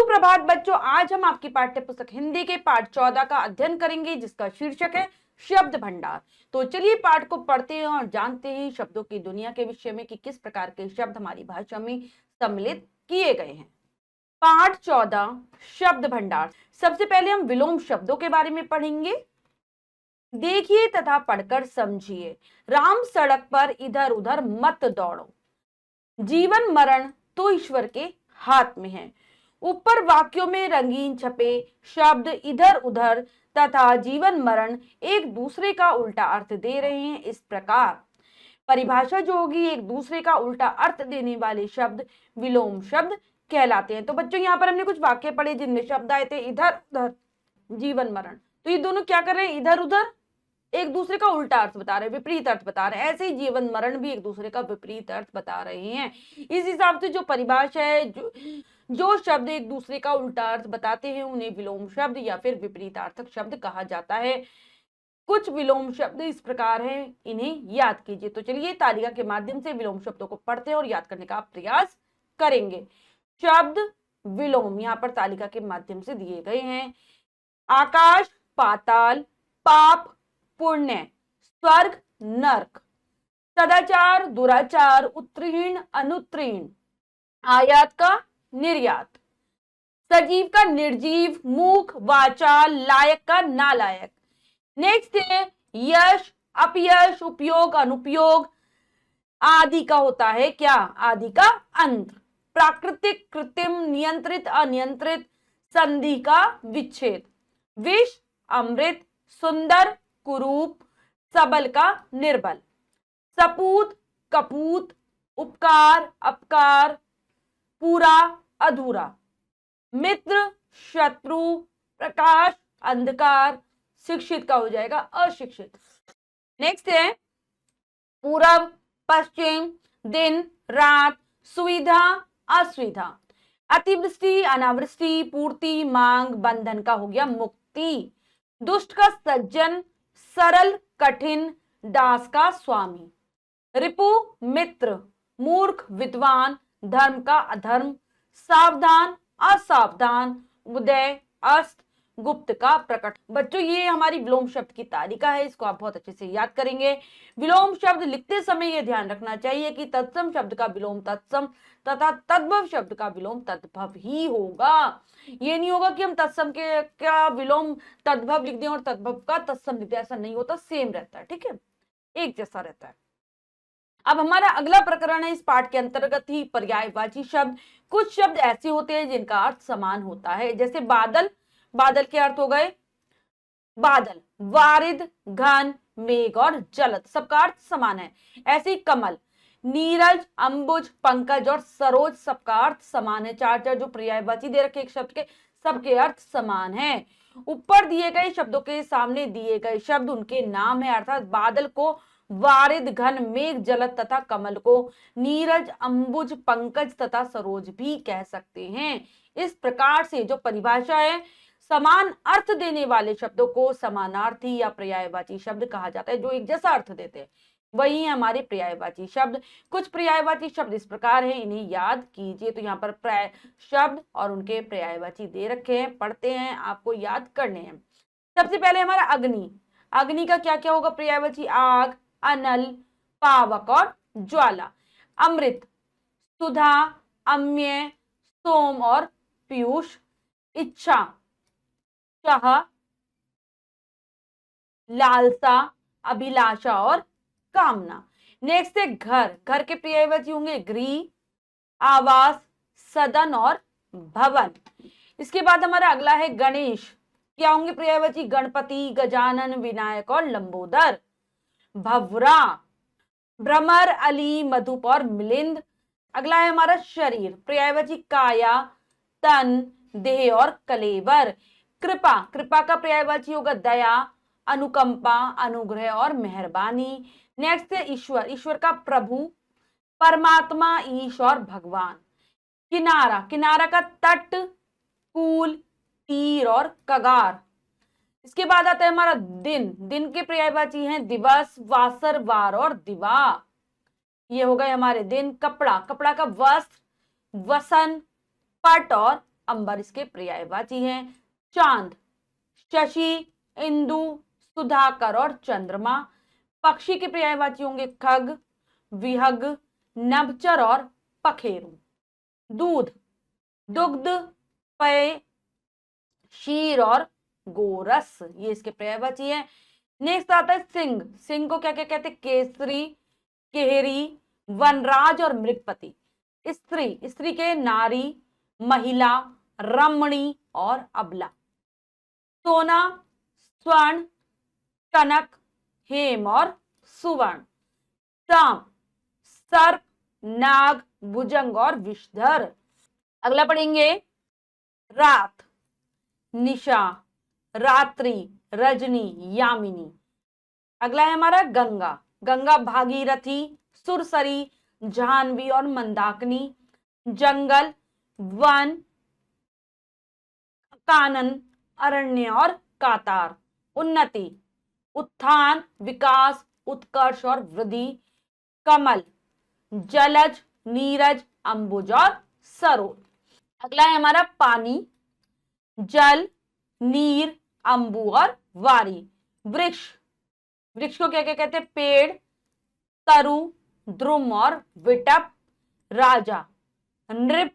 सुप्रभात बच्चों, आज हम आपकी पाठ्य पुस्तक हिंदी के पाठ 14 का अध्ययन करेंगे, जिसका शीर्षक है शब्द भंडार। तो चलिए पाठ को पढ़ते हैं और जानते हैं शब्दों की दुनिया के विषय में कि किस प्रकार के शब्द हमारी भाषा में सम्मिलित किए गए हैं। पाठ 14 शब्द भंडार। सबसे पहले हम विलोम शब्दों के बारे में पढ़ेंगे। देखिए तथा पढ़कर समझिए। राम सड़क पर इधर उधर मत दौड़ो, जीवन मरण तो ईश्वर के हाथ में है। ऊपर वाक्यों में रंगीन छपे शब्द इधर उधर तथा जीवन मरण एक दूसरे का उल्टा अर्थ दे रहे हैं। इस प्रकार परिभाषा जो होगी, एक दूसरे का उल्टा अर्थ देने वाले शब्द विलोम शब्द कहलाते हैं। तो बच्चों, यहाँ पर हमने कुछ वाक्य पढ़े जिनमें शब्द आए थे इधर उधर, जीवन मरण। तो ये दोनों क्या कर रहे हैं? इधर उधर एक दूसरे का उल्टा अर्थ बता रहे हैं, विपरीत अर्थ बता रहे हैं। ऐसे ही जीवन मरण भी एक दूसरे का विपरीत अर्थ बता रहे हैं। इस हिसाब से जो परिभाषा है, जो शब्द एक दूसरे का उल्टा अर्थ बताते हैं, उन्हें विलोम शब्द या फिर विपरीतार्थक शब्द कहा जाता है। कुछ विलोम शब्द इस प्रकार हैं, इन्हें याद कीजिए। तो चलिए तालिका के माध्यम से विलोम शब्दों को पढ़ते हैं और याद करने का प्रयास करेंगे। शब्द विलोम यहाँ पर तालिका के माध्यम से दिए गए हैं। आकाश पाताल, पाप पुण्य, स्वर्ग नरक, सदाचार दुराचार, उत्तीर्ण अनुत्तीर्ण, आयात का निर्यात, सजीव का निर्जीव, मूक वाचाल, लायक का नालायक। नेक्स्ट है यश अपयश, उपयोग अनुपयोग, आदि का होता है क्या? आदि का अंत। प्राकृतिक कृत्रिम, नियंत्रित अनियंत्रित, संधि का विच्छेद। विष अमृत, सुंदर कुरूप, सबल का निर्बल। सपूत कपूत, उपकार अपकार, पूरा अधूरा। मित्र शत्रु, प्रकाश अंधकार, शिक्षित का हो जाएगा अशिक्षित। नेक्स्ट है पूरब पश्चिम, दिन रात, सुविधा असुविधा, अतिवृष्टि अनावृष्टि, पूर्ति मांग, बंधन का हो गया मुक्ति। दुष्ट का सज्जन, सरल कठिन, दास का स्वामी। रिपु मित्र, मूर्ख विद्वान, धर्म का अधर्म, सावधान असावधान, उदय अस्त, गुप्त का प्रकट। बच्चों, ये हमारी विलोम शब्द की तालिका है, इसको आप बहुत अच्छे से याद करेंगे। विलोम शब्द लिखते समय यह ध्यान रखना चाहिए कि तत्सम शब्द का विलोम तत्सम तथा तद्भव शब्द का विलोम तद्भव ही होगा। ये नहीं होगा कि हम तत्सम के क्या विलोम तद्भव लिख दें और तद्भव का तत्सम लिख दें, ऐसा नहीं होता, सेम रहता है, ठीक है, एक जैसा रहता है। अब हमारा अगला प्रकरण है इस पाठ के अंतर्गत ही पर्यायवाची शब्द। कुछ शब्द ऐसे होते हैं जिनका अर्थ समान होता है, जैसे बादल। बादल के अर्थ हो गए बादल, वारिद, घन, मेघ और जलद, सबका अर्थ समान है। ऐसे ही कमल, नीरज, अंबुज, पंकज और सरोज, सबका अर्थ समान है। चार चार जो पर्यायवाची दे रखे एक शब्द के, सबके अर्थ समान है। ऊपर दिए गए शब्दों के सामने दिए गए शब्द उनके नाम है, अर्थात बादल को वारिद, घन, मेघ, जलद तथा कमल को नीरज, अंबुज, पंकज तथा सरोज भी कह सकते हैं। इस प्रकार से जो परिभाषा है, समान अर्थ देने वाले शब्दों को समानार्थी या पर्यायवाची शब्द कहा जाता है, जो एक जैसा अर्थ देते हैं, वही है हमारे पर्यायवाची शब्द। कुछ पर्यायवाची शब्द इस प्रकार हैं, इन्हें याद कीजिए। तो यहाँ पर पर्याय शब्द और उनके पर्यायवाची दे रखे हैं, पढ़ते हैं, आपको याद करने हैं। सबसे पहले हमारा अग्नि। अग्नि का क्या क्या होगा पर्यायवाची? आग, अनल, पावक और ज्वाला। अमृत, सुधा, अम्य, सोम और पीयूष। इच्छा, चाह, लालसा, अभिलाषा और कामना। नेक्स्ट है घर। घर के पर्यायवाची होंगे गृह, आवास, सदन और भवन। इसके बाद हमारा अगला है गणेश। क्या होंगे पर्यायवाची? गणपति, गजानन, विनायक और लंबोदर। भवरा, भ्रमर, अली, मधुप और मिलिंद। अगला है हमारा शरीर। पर्यायवाची काया, तन, देह और कलेवर। कृपा, कृपा का पर्यायवाची होगा दया, अनुकंपा, अनुग्रह और मेहरबानी। नेक्स्ट है ईश्वर। ईश्वर का प्रभु, परमात्मा, ईश और भगवान। किनारा, किनारा का तट, कूल, तीर और कगार। इसके बाद आता है हमारा दिन। दिन के पर्यायवाची हैं दिवस, वासर, वार और दिवा। ये हो गए हमारे दिन। कपड़ा, कपड़ा का वस्त्र, वसन, पट और अंबर इसके पर्यायवाची हैं। चांद, शशि, इंदु, सुधाकर और चंद्रमा। पक्षी के पर्यायवाची होंगे खग, विहग, नभचर और पखेरु। दूध, दुग्ध, पेय, क्षीर और गोरस, ये इसके पर्यायवाची है। नेक्स्ट आता है सिंह। सिंह को क्या क्या कहते हैं? केसरी, केहरी, वनराज और मृगपति। स्त्री, स्त्री के नारी, महिला, रमणी और अबला। सोना, स्वर्ण, कनक, हेम और सुवर्ण। सांप, सर्प, नाग, भुजंग और विषधर। अगला पढ़ेंगे रात, निशा, रात्रि, रजनी, यामिनी। अगला है हमारा गंगा। गंगा भागीरथी, सुरसरी, जाह्नवी और मंदाकिनी। जंगल, वन, कानन, अरण्य और कातार। उन्नति, उत्थान, विकास, उत्कर्ष और वृद्धि। कमल, जलज, नीरज, अंबुज और सरोज। अगला है हमारा पानी, जल, नीर, अंबु और वारी। वृक्ष, वृक्ष को क्या क्या कहते हैं? पेड़, तरु, द्रुम और विटप। राजा, नृप,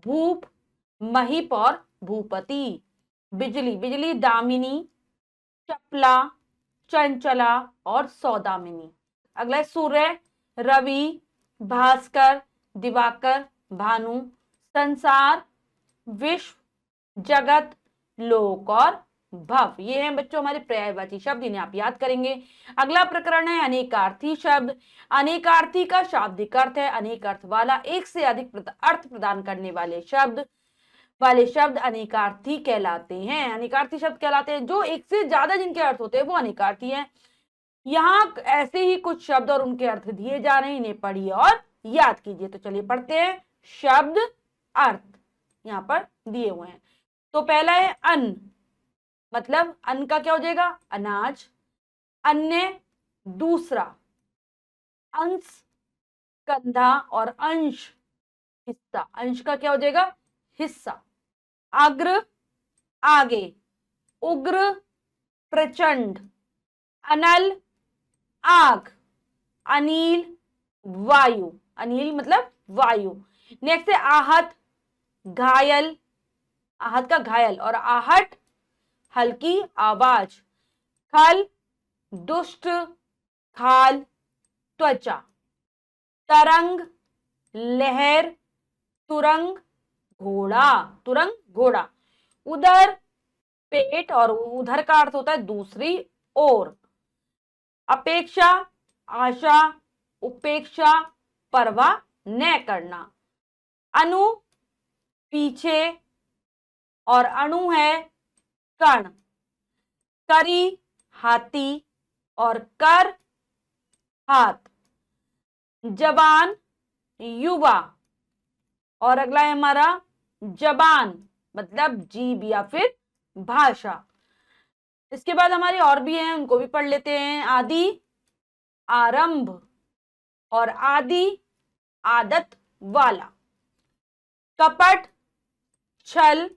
भूप, महीप और भूपति। बिजली, बिजली दामिनी, चपला, चंचला और सौदामिनी। अगला है सूर्य, रवि, भास्कर, दिवाकर, भानु। संसार, विश्व, जगत, लोक और भव। ये हैं बच्चों हमारे पर्यायवाची शब्द, इन्हें आप याद करेंगे। अगला प्रकरण है अनेकार्थी शब्द। अनेकार्थी का शाब्दिक अर्थ है अनेक अर्थ वाला, एक से अधिक अर्थ प्रदान करने वाले शब्द अनेकार्थी कहलाते हैं। अनेकार्थी शब्द कहलाते हैं जो एक से ज्यादा जिनके अर्थ होते हैं वो अनेकार्थी हैं। यहाँ ऐसे ही कुछ शब्द और उनके अर्थ दिए जा रहे हैं, इन्हें पढ़िए और याद कीजिए। तो चलिए पढ़ते हैं। शब्द, अर्थ यहाँ पर दिए हुए हैं। तो पहला है अन्न, मतलब अन्न का क्या हो जाएगा? अनाज। अन्य, दूसरा। अंश, कंधा और अंश, हिस्सा। अंश का क्या हो जाएगा? हिस्सा। अग्र, आगे। उग्र, प्रचंड। अनल, आग। अनिल, वायु। अनिल मतलब वायु। नेक्स्ट है आहत, घायल। आहत का घायल और आहट हल्की आवाज। खल, दुष्ट, खाल, त्वचा। तरंग, लहर, तुरंग, घोड़ा। तुरंग घोड़ा। उदर, पेट और उधर का अर्थ होता है दूसरी ओर। अपेक्षा, आशा, उपेक्षा, परवाह न करना। अनु, पीछे और अणु है कण। करी, हाथी और कर, हाथ। जवान, युवा और अगला है हमारा जबान, मतलब जीभ या फिर भाषा। इसके बाद हमारी और भी हैं, उनको भी पढ़ लेते हैं। आदि, आरंभ और आदि, आदत वाला। कपट, छल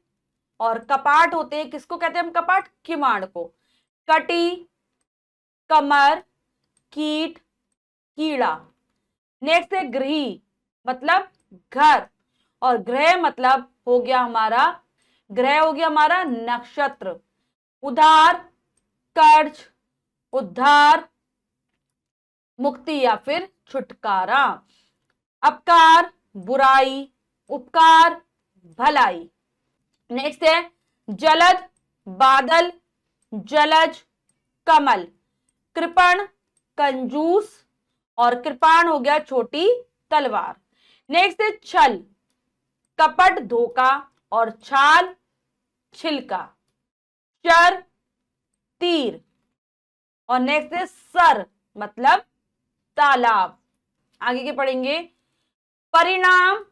और कपाट होते हैं, किसको कहते हैं हम कपाट? किवाड़ को। कटी, कमर, कीट, कीड़ा। नेक्स्ट है गृही, मतलब घर, और ग्रह मतलब हो गया हमारा, ग्रह हो गया हमारा नक्षत्र। उधार, कर्ज, उद्धार, मुक्ति या फिर छुटकारा। अपकार, बुराई, उपकार, भलाई। नेक्स्ट है जलद, बादल, जलज, कमल। कृपण, कंजूस और कृपाण हो गया छोटी तलवार। नेक्स्ट है छल, कपट, धोखा और छाल, छिलका। चर, तीर और नेक्स्ट है सर, मतलब तालाब। आगे के पढ़ेंगे। परिणाम,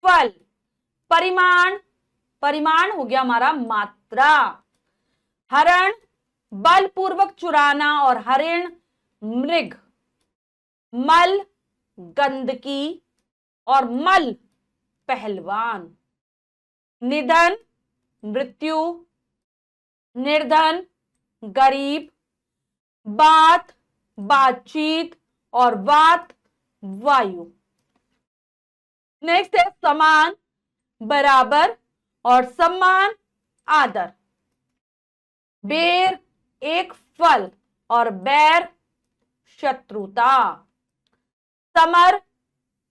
फल। परिमाण, परिमाण हो गया हमारा मात्रा। हरण, बलपूर्वक चुराना और हरिण, मृग। मल, गंदगी और मल, पहलवान। निधन, मृत्यु, निर्धन, गरीब, बात, बातचीत और वात, वायु। नेक्स्ट है समान, बराबर और सम्मान, आदर। बेर, एक फल और बैर, शत्रुता। समर,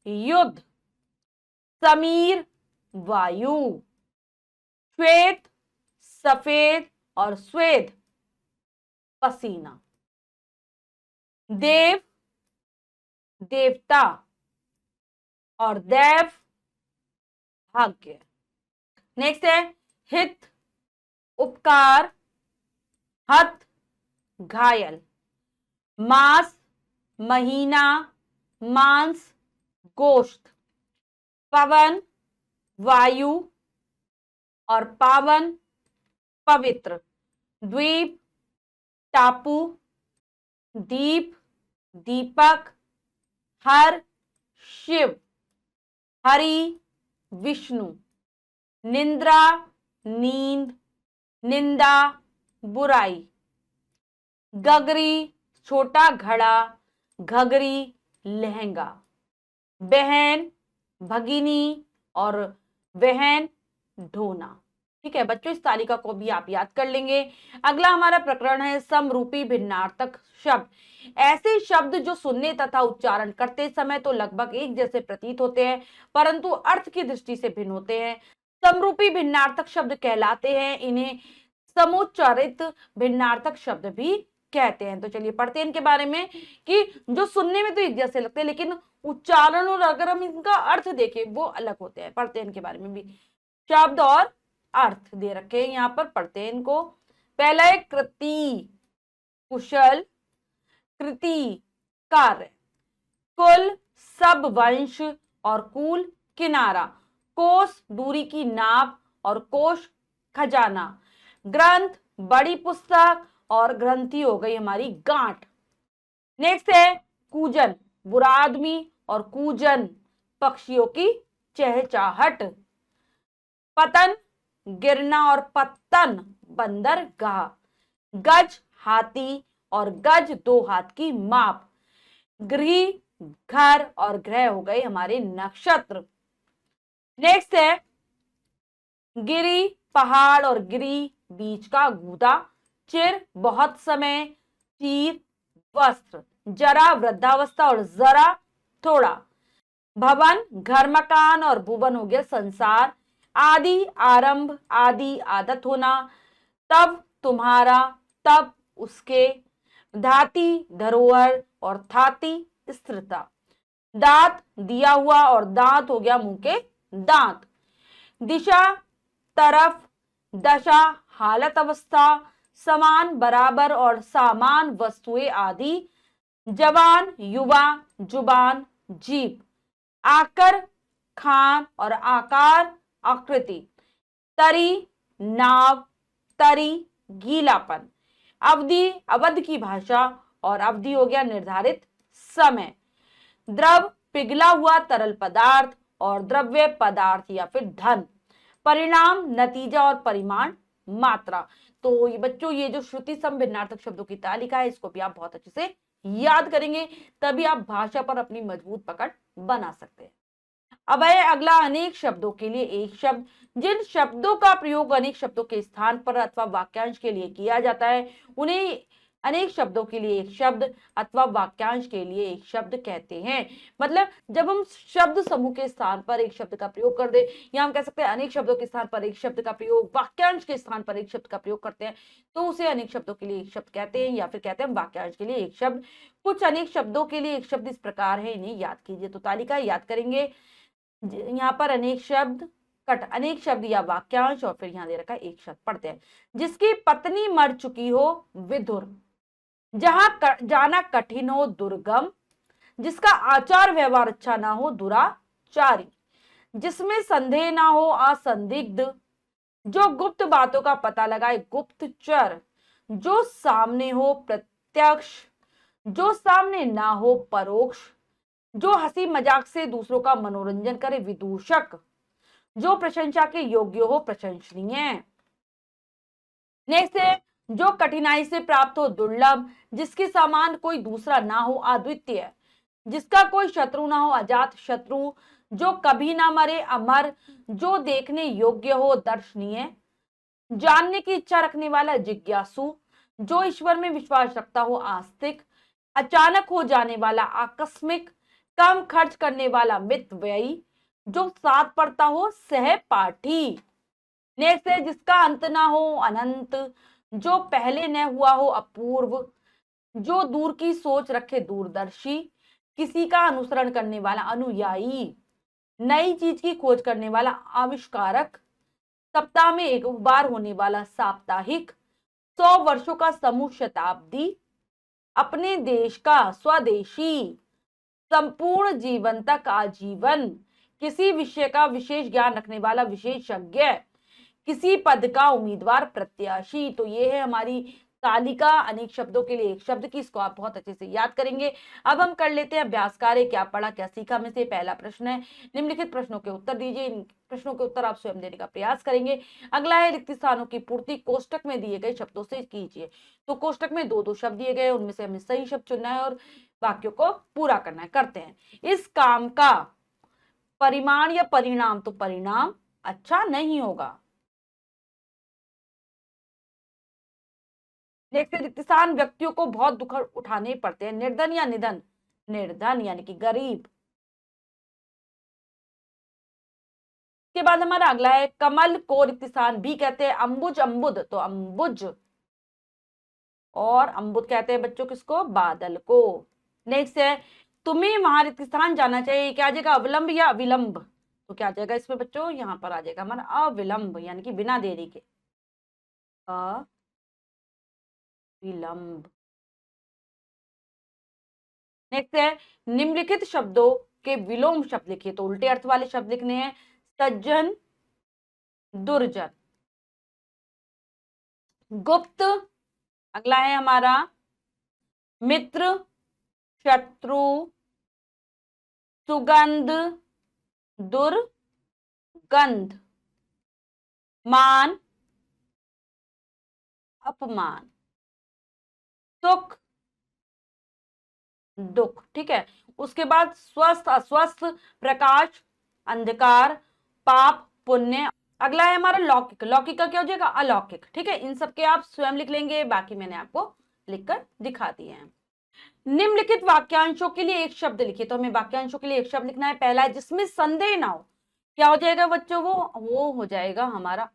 युद्ध, समीर, वायु। श्वेत, सफेद और स्वेद, पसीना। देव, देवता और दैव, भाग्य। नेक्स्ट है हित, उपकार, हत, घायल। मास, महीना, मांस, गोश्त। पवन, वायु और पावन, पवित्र। द्वीप, टापू, दीप, दीपक, हर, शिव, हरि, विष्णु। निंद्रा, नींद, निंदा, बुराई। गगरी, छोटा घड़ा, घगरी, लहंगा। बहन, भगिनी और बहन, ढोना। ठीक है बच्चों, इस तालिका को भी आप याद कर लेंगे। अगला हमारा प्रकरण है समरूपी भिन्नार्थक शब्द। ऐसे शब्द जो सुनने तथा उच्चारण करते समय तो लगभग एक जैसे प्रतीत होते हैं परंतु अर्थ की दृष्टि से भिन्न होते हैं, समरूपी भिन्नार्थक शब्द कहलाते हैं। इन्हें समुच्चारित भिन्नार्थक शब्द भी कहते हैं। तो चलिए पढ़ते हैं इनके बारे में कि जो सुनने में तो एक जैसे लगते हैं लेकिन उच्चारण और अगर हम इनका अर्थ देखें वो अलग होते हैं। पढ़ते हैं इनके बारे में भी। शब्द और अर्थ दे रखे हैं यहाँ पर, पढ़ते हैं इनको। पहला है कृति, कुशल, कृति, कार्य। कुल, सब वंश और कुल, किनारा। कोस, दूरी की नाप और कोश, खजाना। ग्रंथ, बड़ी पुस्तक और ग्रंथि हो गई हमारी गांठ। नेक्स्ट है कूजन, बुरा आदमी और कूजन, पक्षियों की चहचहाट। पतन, गिरना और पत्तन, बंदरगाह। गज, हाथी और गज, दो हाथ की माप। गृह, घर और ग्रह हो गए हमारे नक्षत्र। नेक्स्ट है गिरी, पहाड़ और गिरी, बीच का गूदा। चिर, बहुत समय। चीर, वस्त्र। जरा, वृद्धावस्था और जरा, थोड़ा। भवन, घर मकान और भुवन हो गया संसार। आदि, आरंभ, आदि, आदत होना। तब, तुम्हारा, तब, उसके। धाती, धरोहर और थाती, स्थिरता। दांत, दिया हुआ और दांत हो गया मुंह के दांत। दिशा, तरफ। दशा, हालत, अवस्था। समान, बराबर और सामान, वस्तुएं आदि। जवान, युवा, जुबान, जीभ। आकर, खान और आकार, आकृति। तरी, नाव, तरी, गीलापन। अवधि, अवध की भाषा और अवधि हो गया निर्धारित समय। द्रव, पिघला हुआ तरल पदार्थ और द्रव्य पदार्थ या फिर धन। परिणाम, नतीजा और परिमाण, मात्रा। तो ये बच्चों ये जो श्रुति सम भिन्नार्थक शब्दों की तालिका है इसको भी आप बहुत अच्छे से याद करेंगे तभी आप भाषा पर अपनी मजबूत पकड़ बना सकते हैं। अब है अगला अनेक शब्दों के लिए एक शब्द। जिन शब्दों का प्रयोग अनेक शब्दों के स्थान पर अथवा वाक्यांश के लिए किया जाता है उन्हें अनेक शब्दों के लिए एक शब्द अथवा वाक्यांश के लिए एक शब्द कहते हैं। मतलब जब हम शब्द समूह के स्थान पर एक शब्द का प्रयोग कर दे या हम कह सकते हैं अनेक शब्दों के स्थान पर एक शब्द का प्रयोग, वाक्यांश के स्थान पर एक शब्द का प्रयोग करते हैं तो उसे अनेक शब्दों के लिए एक शब्द कहते हैं या फिर कहते हैं वाक्यांश के लिए एक शब्द। कुछ अनेक शब्दों के लिए एक शब्द इस प्रकार है, इन्हें याद कीजिए। तो तालिका याद करेंगे, यहाँ पर अनेक शब्द, कट अनेक शब्द या वाक्यांश और फिर यहाँ दे रखा है एक शब्द। पढ़ते हैं। जिसकी पत्नी मर चुकी हो, विधुर। जहां जाना कठिन हो, दुर्गम। जिसका आचार व्यवहार अच्छा ना हो, दुराचारी। जिसमें संदेह ना हो, असंदिग्ध। जो गुप्त बातों का पता लगाए, गुप्तचर। जो सामने हो, प्रत्यक्ष। जो सामने ना हो, परोक्ष। जो हंसी मजाक से दूसरों का मनोरंजन करे, विदूषक। जो प्रशंसा के योग्य हो, प्रशंसनीय। नेक्स्ट है जो कठिनाई से प्राप्त हो, दुर्लभ। जिसके समान कोई दूसरा ना हो, अद्वितीय। जिसका कोई शत्रु ना हो, अजात शत्रु। जो कभी ना मरे, अमर। जो देखने योग्य हो, दर्शनीय। जानने की इच्छा रखने वाला, जिज्ञासु। जो ईश्वर में विश्वास रखता हो, आस्तिक। अचानक हो जाने वाला, आकस्मिक। कम खर्च करने वाला, मितव्ययी। जो साथ पढ़ता हो, सहपाठी। नेक्स्ट है जिसका अंत ना हो, अनंत। जो पहले न हुआ हो, अपूर्व। जो दूर की सोच रखे, दूरदर्शी। किसी का अनुसरण करने वाला, अनुयायी। नई चीज की खोज करने वाला, आविष्कारक। सप्ताह में एक बार होने वाला, साप्ताहिक। 100 वर्षों का समूह, शताब्दी। अपने देश का, स्वदेशी। संपूर्ण जीवन तक, आजीवन। किसी विषय का विशेष ज्ञान रखने वाला, विशेषज्ञ। किसी पद का उम्मीदवार, प्रत्याशी। तो ये है हमारी तालिका अनेक शब्दों के लिए एक शब्द की। इसको आप बहुत अच्छे से याद करेंगे। अब हम कर लेते हैं अभ्यास कार्य, क्या पढ़ा क्या सीखा में से पहला प्रश्न है, निम्नलिखित प्रश्नों के उत्तर दीजिए। इन प्रश्नों के उत्तर आप स्वयं देने का प्रयास करेंगे। अगला है रिक्त स्थानों की पूर्ति कोष्टक में दिए गए शब्दों से कीजिए। तो कोष्टक में दो दो शब्द दिए गए, उनमें से हमें सही शब्द चुनना है और वाक्यों को पूरा करना है। करते हैं। इस काम का परिमाण या परिणाम, तो परिणाम अच्छा नहीं होगा। नेक्स्ट, रिक्तस्थान व्यक्तियों को बहुत दुख उठाने पड़ते हैं, निर्धन या निधन, निर्धन यानी कि गरीब। के बाद हमारा अगला है कमल को रिक्तस्थान भी कहते हैं, अंबुज अम्बुद, तो अंबुज। और अम्बुद कहते हैं बच्चों किसको, बादल को। नेक्स्ट है तुम्हें वहां रिक्तस्थान जाना चाहिए, क्या आ जाएगा, अविलंब या अविलंब। तो क्या आ जाएगा इसमें बच्चों, यहां पर आ जाएगा हमारा अविलंब यानी कि बिना देरी के, अविलंब। नेक्स्ट है निम्नलिखित शब्दों के विलोम शब्द लिखिए, तो उल्टे अर्थ वाले शब्द लिखने हैं, सज्जन, दुर्जन। गुप्त, अगला है हमारा मित्र, शत्रु, सुगंध, दुर्गंध। मान, अपमान। सुख, दुख। ठीक है। उसके बाद स्वस्थ, अस्वस्थ, प्रकाश, अंधकार, पाप, पुण्य। अगला है हमारा लौकिक, लौकिक का क्या हो जाएगा, अलौकिक। ठीक है। इन सबके आप स्वयं लिख लेंगे, बाकी मैंने आपको लिखकर दिखा दिए हैं। निम्नलिखित वाक्यांशों के लिए एक शब्द लिखिए, तो हमें वाक्यांशों के लिए एक शब्द लिखना है। पहला है जिसमें संदेह ना हो, क्या हो जाएगा बच्चों, वो हो जाएगा हमारा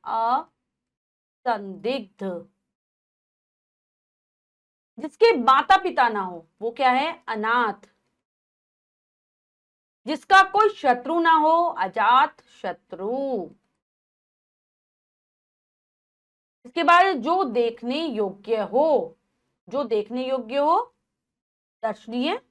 असंदिग्ध। जिसके माता पिता ना हो, वो क्या है, अनाथ। जिसका कोई शत्रु ना हो, अजात शत्रु। इसके बाद जो देखने योग्य हो, जो देखने योग्य हो, दर्शनीय।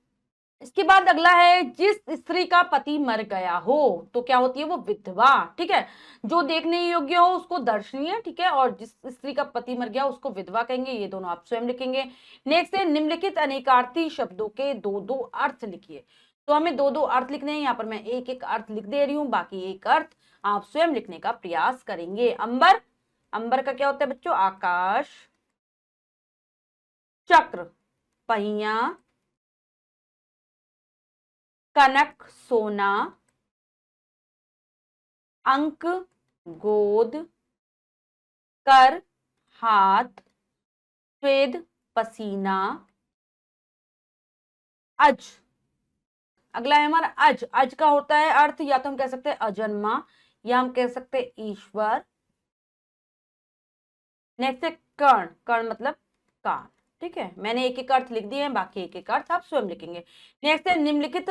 इसके बाद अगला है जिस स्त्री का पति मर गया हो, तो क्या होती है वो, विधवा। ठीक है। जो देखने योग्य हो उसको दर्शनीय, ठीक है, और जिस स्त्री का पति मर गया उसको विधवा कहेंगे। ये दोनों आप स्वयं लिखेंगे। नेक्स्ट है निम्नलिखित अनेकार्थी शब्दों के दो दो अर्थ लिखिए, तो हमें दो दो अर्थ लिखने हैं। यहाँ पर मैं एक एक अर्थ लिख दे रही हूँ, बाकी एक अर्थ आप स्वयं लिखने का प्रयास करेंगे। अंबर, अंबर का क्या होता है बच्चों, आकाश। चक्र, पहिया। कनक, सोना। अंक, गोद। कर, हाथ। स्वेद, पसीना। अज, अगला है हमारा अज, अज का होता है अर्थ या तो हम कह सकते हैं अजन्मा, या हम कह सकते हैं ईश्वर। नेक्स्ट है कर्ण, कर्ण मतलब कान। ठीक है। मैंने एक एक अर्थ लिख दिए हैं, बाकी एक एक अर्थ आप स्वयं लिखेंगे। नेक्स्ट है निम्नलिखित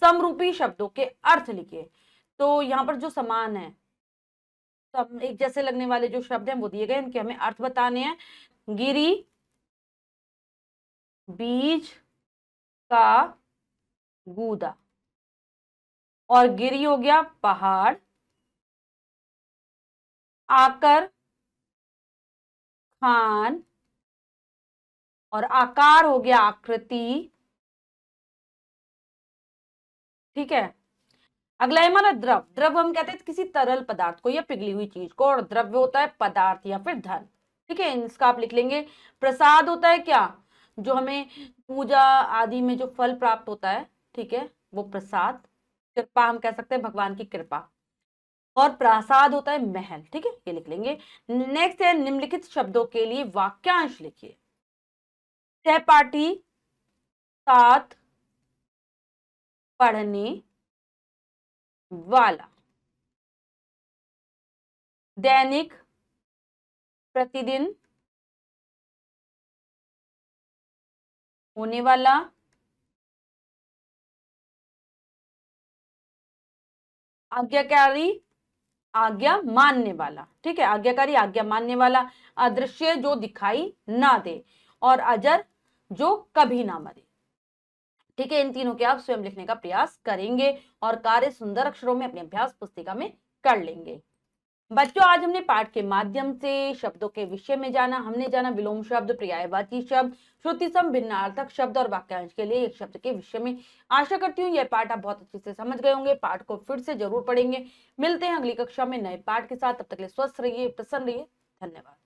समरूपी शब्दों के अर्थ लिखिए, तो यहाँ पर जो समान है, सब एक जैसे लगने वाले जो शब्द हैं वो दिए गए, इनके हमें अर्थ बताने हैं। गिरी, बीज का गूदा। और गिरी हो गया पहाड़। आकर, खान। और आकार हो गया आकृति। ठीक है। अगला है हमारा द्रव। द्रव हम कहते हैं किसी तरल पदार्थ को या पिघली हुई चीज को, और द्रव्य होता है पदार्थ या फिर धन। ठीक है, इसका आप लिख लेंगे। प्रसाद होता है क्या, जो हमें पूजा आदि में जो फल प्राप्त होता है, ठीक है, वो प्रसाद। कृपा हम कह सकते हैं भगवान की कृपा, और प्रासाद होता है महल। ठीक है, ये लिख लेंगे। नेक्स्ट है निम्नलिखित शब्दों के लिए वाक्यांश लिखिए। सहपाठी, साथ पढ़ने वाला, दैनिक, प्रतिदिन होने वाला, आज्ञाकारी, आज्ञा मानने वाला। ठीक है, आज्ञाकारी आज्ञा मानने वाला, अदृश्य जो दिखाई ना दे, और अजर जो कभी ना मरे। ठीक है, इन तीनों के आप स्वयं लिखने का प्रयास करेंगे और कार्य सुंदर अक्षरों में अपनी अभ्यास पुस्तिका में कर लेंगे। बच्चों, आज हमने पाठ के माध्यम से शब्दों के विषय में जाना। हमने जाना विलोम शब्द, पर्यायवाची शब्द, श्रुति सम, भिन्नार्थक शब्द और वाक्यांश के लिए एक शब्द के विषय में। आशा करती हूँ यह पाठ आप बहुत अच्छे से समझ गए होंगे। पाठ को फिर से जरूर पढ़ेंगे। मिलते हैं अगली कक्षा में नए पाठ के साथ। तब तक के लिए स्वस्थ रहिए, प्रसन्न रहिए। धन्यवाद।